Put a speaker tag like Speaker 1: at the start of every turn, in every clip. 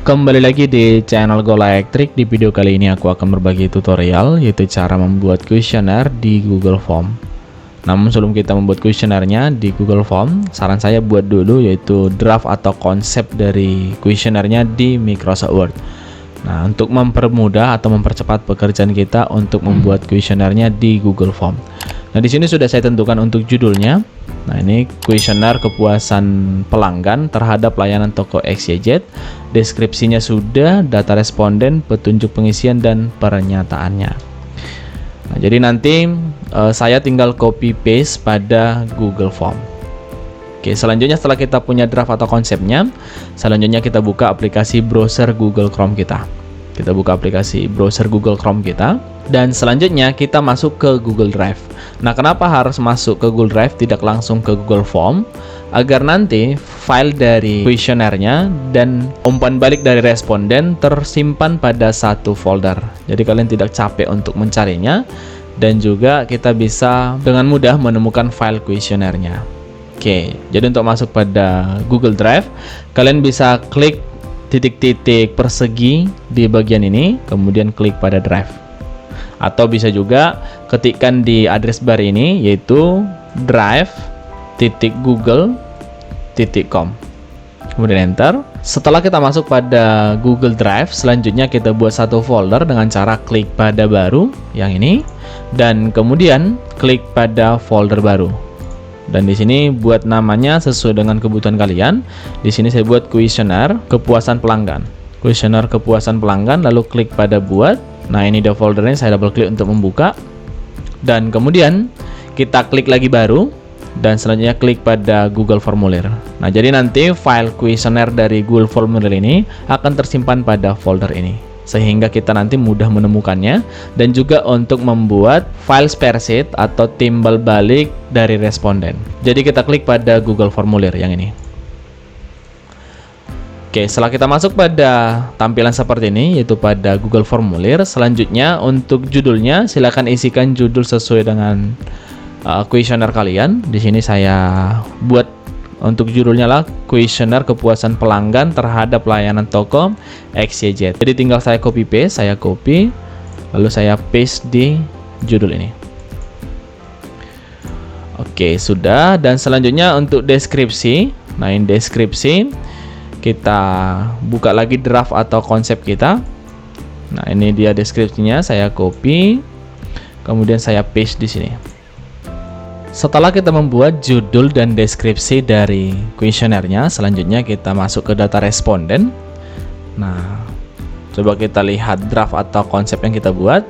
Speaker 1: Kembali lagi di channel Gola Elektrik. Di video kali ini aku akan berbagi tutorial, yaitu cara membuat kuesioner di Google Form. Namun sebelum kita membuat kuesionernya di Google Form, saran saya buat dulu yaitu draft atau konsep dari kuesionernya di Microsoft Word. Nah, untuk mempermudah atau mempercepat pekerjaan kita untuk membuat kuesionernya di Google Form. Nah, di sini sudah saya tentukan untuk judulnya. Nah, ini kuesioner kepuasan pelanggan terhadap layanan toko XYZ. Deskripsinya sudah, data responden, petunjuk pengisian, dan pernyataannya. Nah, jadi nanti saya tinggal copy paste pada Google Form. Oke, selanjutnya setelah kita punya draft atau konsepnya, selanjutnya kita buka aplikasi browser Google Chrome kita. Kita buka aplikasi browser Google Chrome kita, dan selanjutnya kita masuk ke Google Drive. Nah, kenapa harus masuk ke Google Drive, tidak langsung ke Google Form? Agar nanti file dari kuesionernya dan umpan balik dari responden tersimpan pada satu folder. Jadi kalian tidak capek untuk mencarinya, dan juga kita bisa dengan mudah menemukan file kuesionernya. Oke, jadi untuk masuk pada Google Drive, kalian bisa klik titik-titik persegi di bagian ini, kemudian klik pada Drive. Atau bisa juga ketikkan di address bar ini, yaitu drive.google.com, kemudian enter. Setelah kita masuk pada Google Drive, selanjutnya kita buat satu folder dengan cara klik pada baru yang ini, dan kemudian klik pada folder baru. Dan di sini buat namanya sesuai dengan kebutuhan kalian. Di sini saya buat kuesioner kepuasan pelanggan. Kuesioner kepuasan pelanggan, lalu klik pada buat. Nah, ini dia foldernya, saya double klik untuk membuka. Dan kemudian kita klik lagi baru, dan selanjutnya klik pada Google Formulir. Nah, jadi nanti file kuesioner dari Google Formulir ini akan tersimpan pada folder ini, sehingga kita nanti mudah menemukannya, dan juga untuk membuat file spreadsheet atau timbal balik dari responden. Jadi kita klik pada Google Formulir yang ini. Oke, setelah kita masuk pada tampilan seperti ini, yaitu pada Google Formulir, selanjutnya untuk judulnya silakan isikan judul sesuai dengan kuesioner kalian. Di sini saya buat untuk judulnya lah kuesioner kepuasan pelanggan terhadap layanan toko XYZ. Jadi tinggal saya copy paste, saya copy lalu saya paste di judul ini. Oke, sudah. Dan selanjutnya untuk deskripsi. Nah, ini deskripsi. Kita buka lagi draft atau konsep kita. Nah, ini dia deskripsinya, saya copy kemudian saya paste di sini. Setelah kita membuat judul dan deskripsi dari kuesionernya, selanjutnya kita masuk ke data responden. Nah, coba kita lihat draft atau konsep yang kita buat.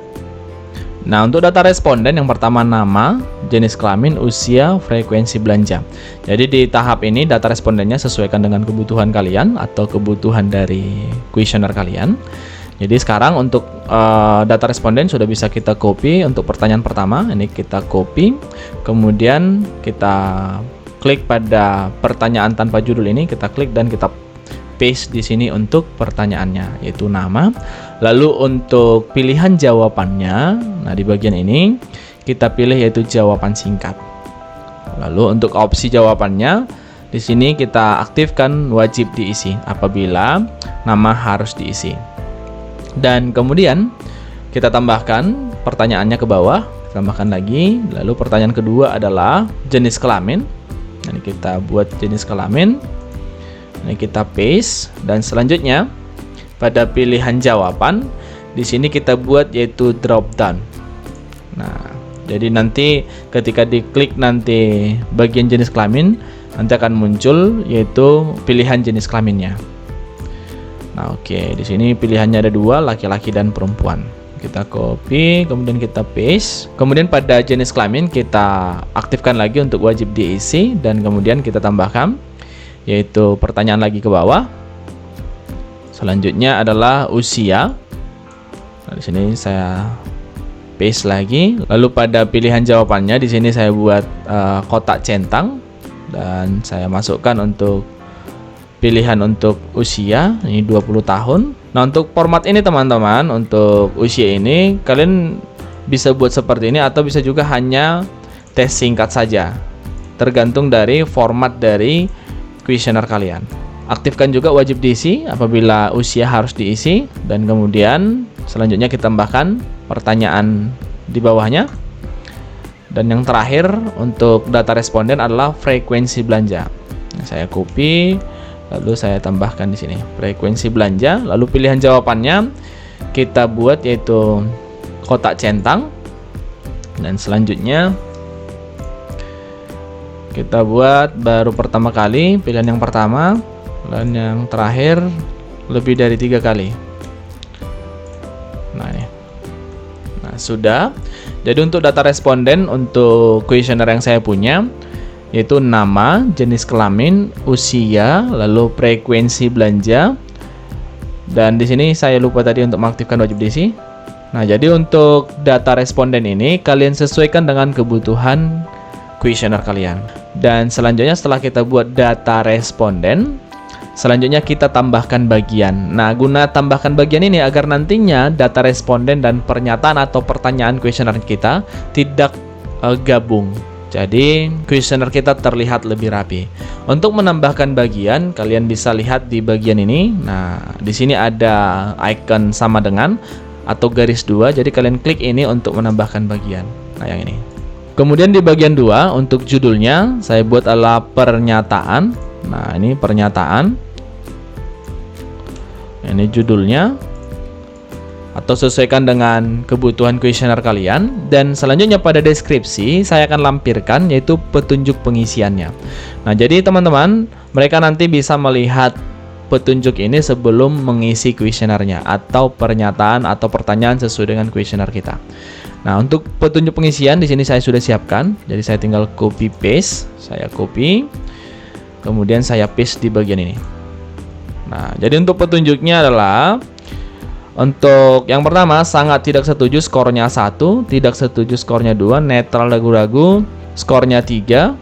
Speaker 1: Nah, untuk data responden yang pertama nama, jenis kelamin, usia, frekuensi belanja. Jadi di tahap ini data respondennya sesuaikan dengan kebutuhan kalian atau kebutuhan dari kuesioner kalian. Jadi sekarang untuk data responden sudah bisa kita copy. Untuk pertanyaan pertama ini kita copy, kemudian kita klik pada pertanyaan tanpa judul ini, kita klik dan kita paste di sini untuk pertanyaannya, yaitu nama. Lalu untuk pilihan jawabannya, nah di bagian ini kita pilih yaitu jawaban singkat. Lalu untuk opsi jawabannya, di sini kita aktifkan wajib diisi apabila nama harus diisi. Dan kemudian kita tambahkan pertanyaannya ke bawah, tambahkan lagi. Lalu pertanyaan kedua adalah jenis kelamin. Ini kita buat jenis kelamin. Ini kita paste, dan selanjutnya pada pilihan jawaban di sini kita buat yaitu drop down. Nah, jadi nanti ketika diklik nanti bagian jenis kelamin, nanti akan muncul yaitu pilihan jenis kelaminnya. Nah, oke, di sini pilihannya ada dua, laki-laki dan perempuan. Kita copy, kemudian kita paste. Kemudian pada jenis kelamin kita aktifkan lagi untuk wajib diisi, dan kemudian kita tambahkan yaitu pertanyaan lagi ke bawah. Selanjutnya adalah usia. Nah, di sini saya paste lagi. Lalu pada pilihan jawabannya di sini saya buat kotak centang, dan saya masukkan untuk pilihan untuk usia ini 20 tahun. Nah, untuk format ini teman-teman, untuk usia ini kalian bisa buat seperti ini atau bisa juga hanya tes singkat saja, tergantung dari format dari kuesioner kalian. Aktifkan juga wajib diisi apabila usia harus diisi, dan kemudian selanjutnya kita tambahkan pertanyaan di bawahnya. Dan yang terakhir untuk data responden adalah frekuensi belanja. Nah, saya copy lalu saya tambahkan di sini frekuensi belanja, lalu pilihan jawabannya kita buat yaitu kotak centang, dan selanjutnya kita buat baru pertama kali pilihan yang pertama, dan yang terakhir lebih dari 3 kali. Nah ini, nah sudah. Jadi untuk data responden untuk kuesioner yang saya punya yaitu nama, jenis kelamin, usia, lalu frekuensi belanja, dan di sini saya lupa tadi untuk mengaktifkan wajib diisi. Nah jadi untuk data responden ini kalian sesuaikan dengan kebutuhan kuesioner kalian. Dan selanjutnya setelah kita buat data responden, selanjutnya kita tambahkan bagian. Nah, guna tambahkan bagian ini agar nantinya data responden dan pernyataan atau pertanyaan kuesioner kita tidak gabung. Jadi, kuesioner kita terlihat lebih rapi. Untuk menambahkan bagian, kalian bisa lihat di bagian ini. Nah, di sini ada icon sama dengan atau garis 2. Jadi, kalian klik ini untuk menambahkan bagian. Nah, yang ini. Kemudian di bagian 2 untuk judulnya saya buat adalah pernyataan. Nah, ini pernyataan. Ini judulnya. Atau sesuaikan dengan kebutuhan kuesioner kalian. Dan selanjutnya pada deskripsi saya akan lampirkan yaitu petunjuk pengisiannya. Nah, jadi teman-teman, mereka nanti bisa melihat petunjuk ini sebelum mengisi kuesionernya atau pernyataan atau pertanyaan sesuai dengan kuesioner kita. Nah, untuk petunjuk pengisian di sini saya sudah siapkan. Jadi saya tinggal copy paste, saya copy, kemudian saya paste di bagian ini. Nah, jadi untuk petunjuknya adalah untuk yang pertama sangat tidak setuju skornya 1, tidak setuju skornya 2, netral ragu-ragu skornya 3,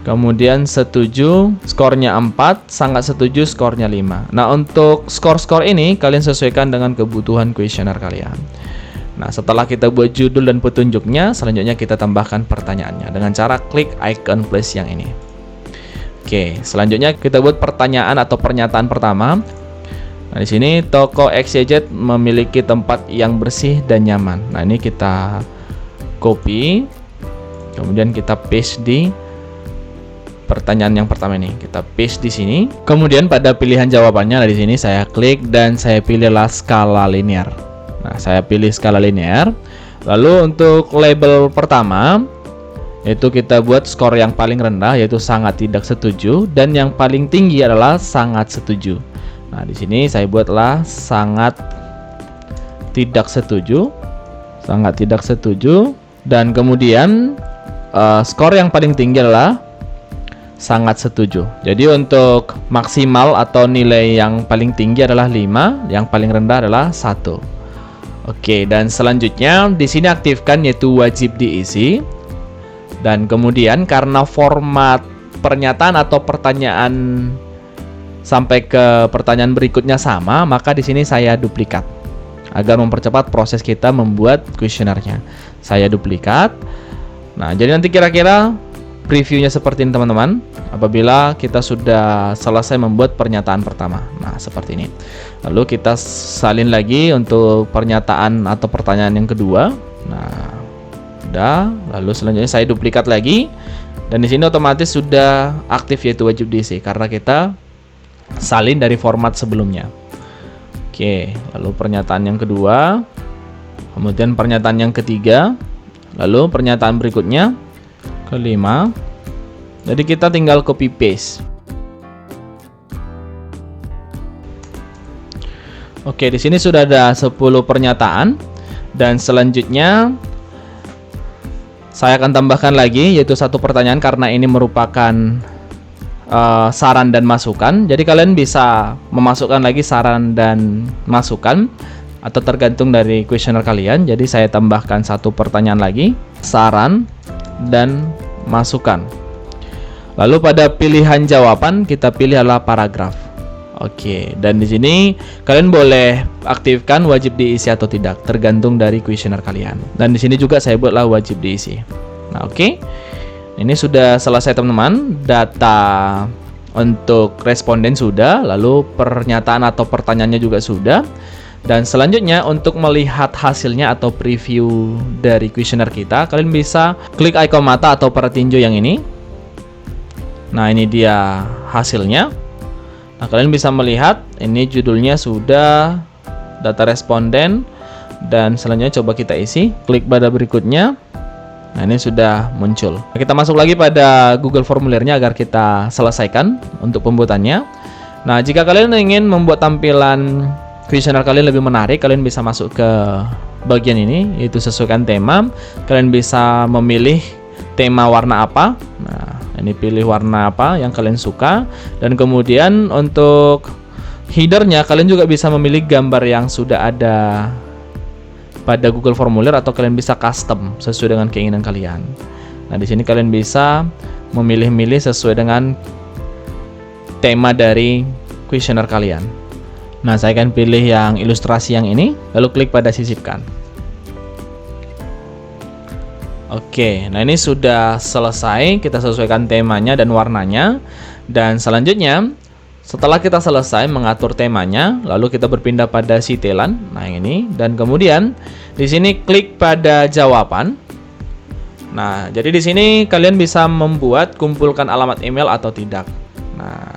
Speaker 1: kemudian setuju skornya 4, sangat setuju skornya 5. Nah, untuk skor-skor ini kalian sesuaikan dengan kebutuhan kuesioner kalian. Nah, setelah kita buat judul dan petunjuknya, selanjutnya kita tambahkan pertanyaannya dengan cara klik icon plus yang ini. Oke, selanjutnya kita buat pertanyaan atau pernyataan pertama. Nah, di sini toko XYZ memiliki tempat yang bersih dan nyaman. Nah, ini kita copy, kemudian kita paste di pertanyaan yang pertama ini. Kita paste di sini. Kemudian pada pilihan jawabannya, nah di sini saya klik dan saya pilihlah skala linear. Nah, saya pilih skala linear. Lalu untuk label pertama yaitu kita buat skor yang paling rendah yaitu sangat tidak setuju, dan yang paling tinggi adalah sangat setuju. Nah, di sini saya buatlah sangat tidak setuju. Sangat tidak setuju, dan kemudian skor yang paling tinggi adalah sangat setuju. Jadi untuk maksimal atau nilai yang paling tinggi adalah 5, yang paling rendah adalah 1. Oke, dan selanjutnya di sini aktifkan yaitu wajib diisi. Dan kemudian karena format pernyataan atau pertanyaan sampai ke pertanyaan berikutnya sama, maka di sini saya duplikat agar mempercepat proses kita membuat kuesionernya. Saya duplikat. Nah, jadi nanti kira-kira previewnya seperti ini teman-teman apabila kita sudah selesai membuat pernyataan pertama. Nah, seperti ini. Lalu kita salin lagi untuk pernyataan atau pertanyaan yang kedua. Nah, udah. Lalu selanjutnya saya duplikat lagi, dan di sini otomatis sudah aktif yaitu wajib diisi karena kita salin dari format sebelumnya. Oke, lalu pernyataan yang kedua, kemudian pernyataan yang ketiga, lalu pernyataan berikutnya kelima. Jadi kita tinggal copy paste. Oke, di sini sudah ada 10 pernyataan, dan selanjutnya saya akan tambahkan lagi yaitu 1 pertanyaan karena ini merupakan saran dan masukan. Jadi kalian bisa memasukkan lagi saran dan masukan atau tergantung dari kuesioner kalian. Jadi saya tambahkan 1 pertanyaan lagi, saran dan masukan. Lalu pada pilihan jawaban kita pilih adalah paragraf. Oke, dan di sini kalian boleh aktifkan wajib diisi atau tidak, tergantung dari kuesioner kalian. Dan di sini juga saya buatlah wajib diisi. Nah, oke. Ini sudah selesai teman-teman, data Untuk responden sudah, lalu pernyataan atau pertanyaannya juga sudah. Dan selanjutnya untuk melihat hasilnya atau preview dari kuesioner kita, kalian bisa klik ikon mata atau paratinjo yang ini. Nah, ini dia hasilnya. Nah, kalian bisa melihat ini judulnya sudah, data responden, dan selanjutnya coba kita isi. Klik pada berikutnya. Nah, ini sudah muncul. Kita masuk lagi pada Google Formulirnya agar kita selesaikan untuk pembuatannya. Nah, jika kalian ingin membuat tampilan kuesioner kalian lebih menarik, kalian bisa masuk ke bagian ini, yaitu sesuaikan tema. Kalian bisa memilih tema warna apa. Nah, ini pilih warna apa yang kalian suka. Dan kemudian untuk headernya, kalian juga bisa memilih gambar yang sudah ada pada Google Formulir atau kalian bisa custom sesuai dengan keinginan kalian. Nah, di sini kalian bisa memilih-milih sesuai dengan tema dari kuesioner kalian. Nah, saya akan pilih yang ilustrasi yang ini, lalu klik pada sisipkan. Oke, nah ini sudah selesai, kita sesuaikan temanya dan warnanya. Dan selanjutnya, setelah kita selesai mengatur temanya, lalu kita berpindah pada sitelan. Nah, ini, dan kemudian di sini klik pada jawaban. Nah, jadi di sini kalian bisa membuat kumpulkan alamat email atau tidak. Nah,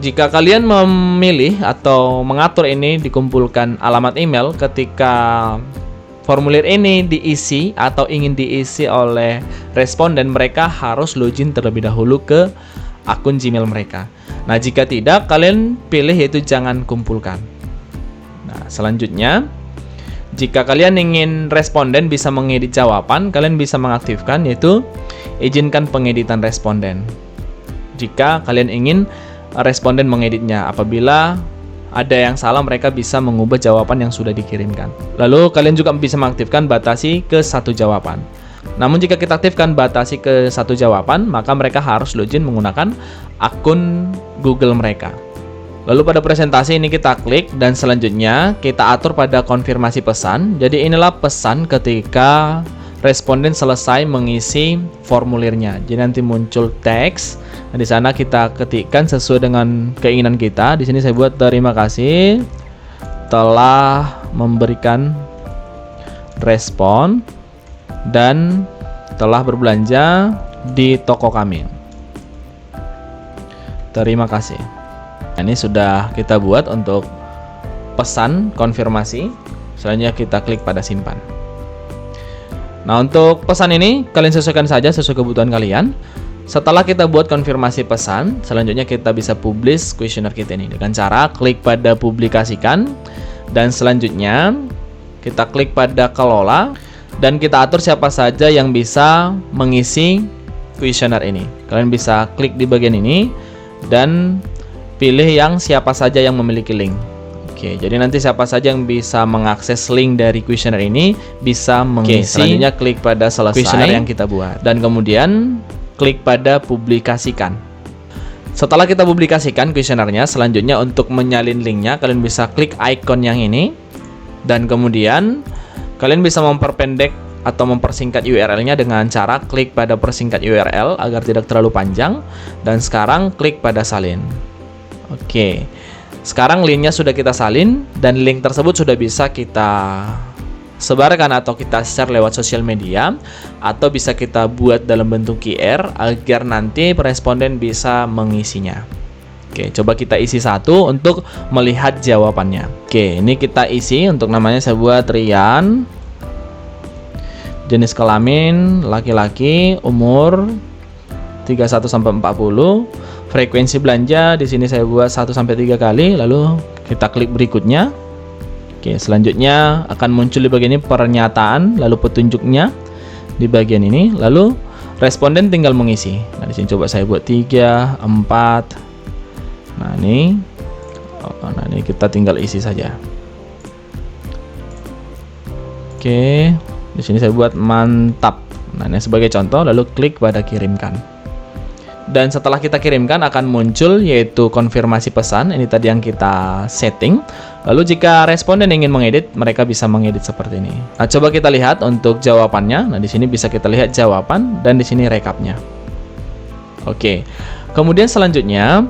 Speaker 1: jika kalian memilih atau mengatur ini dikumpulkan alamat email ketika formulir ini diisi atau ingin diisi oleh responden, mereka harus login terlebih dahulu ke akun Gmail mereka. Nah, jika tidak, kalian pilih yaitu jangan kumpulkan. Nah, selanjutnya, jika kalian ingin responden bisa mengedit jawaban, kalian bisa mengaktifkan yaitu izinkan pengeditan responden. Jika kalian ingin responden mengeditnya, apabila ada yang salah, mereka bisa mengubah jawaban yang sudah dikirimkan. Lalu kalian juga bisa mengaktifkan batasi ke 1 jawaban. Namun jika kita aktifkan batasi ke 1 jawaban, maka mereka harus login menggunakan akun Google mereka. Lalu pada presentasi ini kita klik dan selanjutnya kita atur pada konfirmasi pesan. Jadi inilah pesan ketika responden selesai mengisi formulirnya. Jadi nanti muncul teks. Nah, di sana kita ketikkan sesuai dengan keinginan kita. Di sini saya buat terima kasih telah memberikan respon dan telah berbelanja di toko kami. Terima kasih. Nah, ini sudah kita buat untuk pesan konfirmasi. Selanjutnya kita klik pada simpan. Nah, untuk pesan ini kalian sesuaikan saja sesuai kebutuhan kalian. Setelah kita buat konfirmasi pesan, selanjutnya kita bisa publish kuesioner kita ini dengan cara klik pada publikasikan, dan selanjutnya kita klik pada kelola dan kita atur siapa saja yang bisa mengisi kuesioner ini. Kalian bisa klik di bagian ini dan pilih yang siapa saja yang memiliki link. Oke, jadi nanti siapa saja yang bisa mengakses link dari kuesioner ini bisa mengisi. Selanjutnya klik pada selesai kuesioner yang kita buat dan kemudian klik pada publikasikan. Setelah kita publikasikan kuesionernya, selanjutnya untuk menyalin linknya kalian bisa klik icon yang ini dan kemudian kalian bisa memperpendek atau mempersingkat URL-nya dengan cara klik pada persingkat URL agar tidak terlalu panjang, dan sekarang klik pada salin. Oke, sekarang linknya sudah kita salin dan link tersebut sudah bisa kita sebarkan atau kita share lewat sosial media, atau bisa kita buat dalam bentuk QR agar nanti responden bisa mengisinya. Oke, coba kita isi satu untuk melihat jawabannya. Oke, ini kita isi. Untuk namanya saya buat Rian, jenis kelamin laki-laki, umur 31 sampai 40, frekuensi belanja di sini saya buat 1 sampai 3 kali, lalu kita klik berikutnya. Oke, selanjutnya akan muncul di bagian ini pernyataan, lalu petunjuknya di bagian ini, lalu responden tinggal mengisi. Nah, di sini coba saya buat 3, 4. Nah, ini kita tinggal isi saja. Oke, di sini saya buat mantap. Nah, ini sebagai contoh, lalu klik pada kirimkan. Dan setelah kita kirimkan akan muncul yaitu konfirmasi pesan. Ini tadi yang kita setting. Lalu jika responden ingin mengedit, mereka bisa mengedit seperti ini. Nah, coba kita lihat untuk jawabannya. Nah, di sini bisa kita lihat jawaban dan di sini rekapnya. Oke. Kemudian selanjutnya,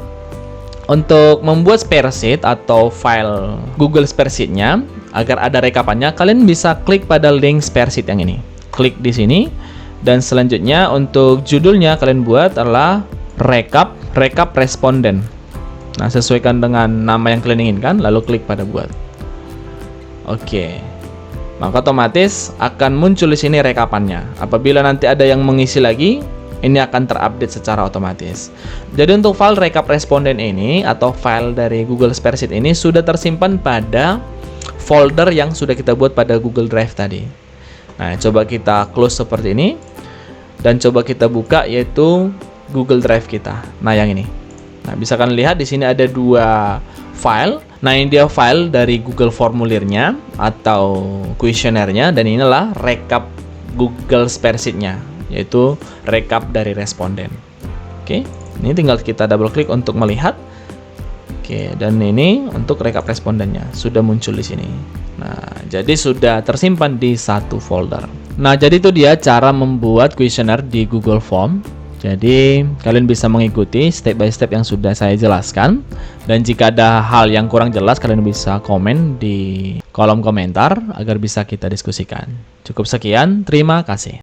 Speaker 1: untuk membuat spreadsheet atau file Google Spreadsheet-nya agar ada rekapannya, kalian bisa klik pada link spreadsheet yang ini. Klik di sini, dan selanjutnya untuk judulnya kalian buat adalah recap responden. Nah, sesuaikan dengan nama yang kalian inginkan, lalu klik pada buat. Oke. Maka otomatis akan muncul di sini rekapannya. Apabila nanti ada yang mengisi lagi, ini akan terupdate secara otomatis. Jadi untuk file rekap responden ini atau file dari Google Spreadsheet ini sudah tersimpan pada folder yang sudah kita buat pada Google Drive tadi. Nah, coba kita close seperti ini dan coba kita buka, yaitu Google Drive kita. Nah, yang ini. Nah, bisa kalian lihat di sini ada dua file. Nah, ini dia file dari Google formulirnya atau kuesionernya, dan inilah rekap Google Spreadsheet-nya, yaitu rekap dari responden. Oke, ini tinggal kita double klik untuk melihat. Oke, dan ini untuk rekap respondennya sudah muncul di sini. Nah, jadi sudah tersimpan di satu folder. Nah, jadi itu dia cara membuat kuesioner di Google Form. Jadi kalian bisa mengikuti step by step yang sudah saya jelaskan. Dan jika ada hal yang kurang jelas, kalian bisa komen di kolom komentar agar bisa kita diskusikan. Cukup sekian, terima kasih.